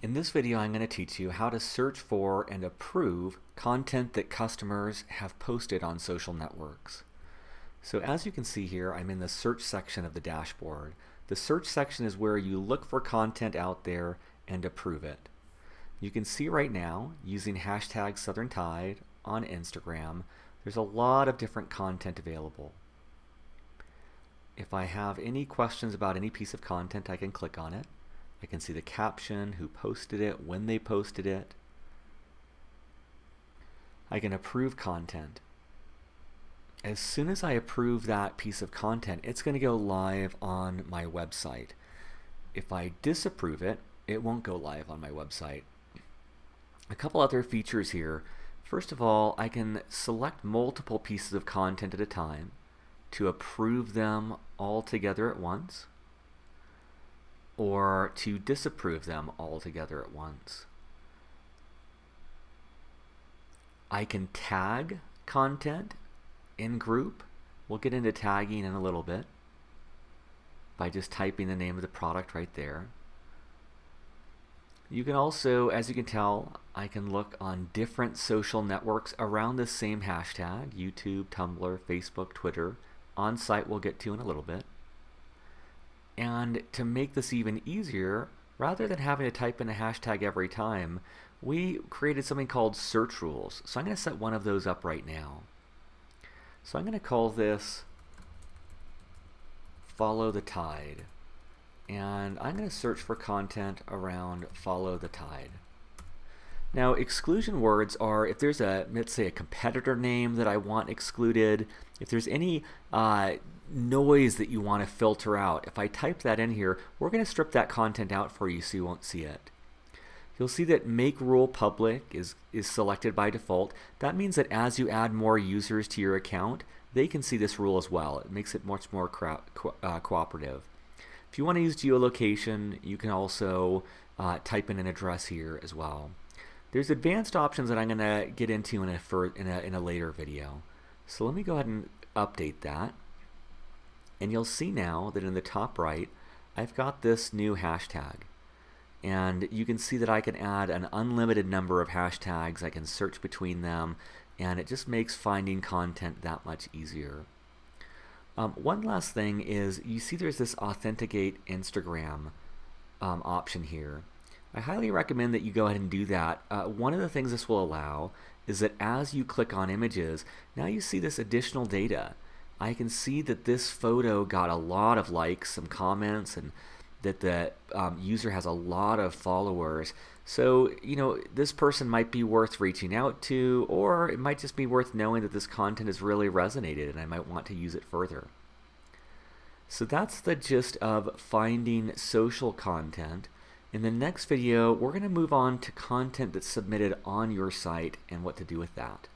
In this video, I'm going to teach you how to search for and approve content that customers have posted on social networks. So as you can see here, I'm in the search section of the dashboard. The search section is where you look for content out there and approve it. You can see right now, using hashtag Southern Tide on Instagram, there's a lot of different content available. If I have any questions about any piece of content, I can click on it. I can see the caption, who posted it, when they posted it. I can approve content. As soon as I approve that piece of content, it's going to go live on my website. If I disapprove it, it won't go live on my website. A couple other features here. First of all, I can select multiple pieces of content at a time to approve them all together at once, or to disapprove them all together at once. I can tag content in group. We'll get into tagging in a little bit by just typing the name of the product right there. You can also, as you can tell, I can look on different social networks around the same hashtag: YouTube, Tumblr, Facebook, Twitter. On site we'll get to in a little bit. And to make this even easier, rather than having to type in a hashtag every time, we created something called search rules. So I'm going to set one of those up right now. So I'm going to call this Follow the Tide. And I'm going to search for content around Follow the Tide. Now, exclusion words are if there's let's say a competitor name that I want excluded, if there's any noise that you want to filter out. If I type that in here, we're going to strip that content out for you so you won't see it. You'll see that Make Rule Public is selected by default. That means that as you add more users to your account, they can see this rule as well. It makes it much more cooperative. If you want to use geolocation, you can also type in an address here as well. There's advanced options that I'm going to get into in a later video. So let me go ahead and update that. And you'll see now that in the top right, I've got this new hashtag. And you can see that I can add an unlimited number of hashtags. I can search between them, and it just makes finding content that much easier. One last thing is, you see there's this Authenticate Instagram option here. I highly recommend that you go ahead and do that. One of the things this will allow is that as you click on images, now you see this additional data. I can see that this photo got a lot of likes, some comments, and that the user has a lot of followers. So, you know, this person might be worth reaching out to, or it might just be worth knowing that this content has really resonated and I might want to use it further. So that's the gist of finding social content. In the next video, we're going to move on to content that's submitted on your site and what to do with that.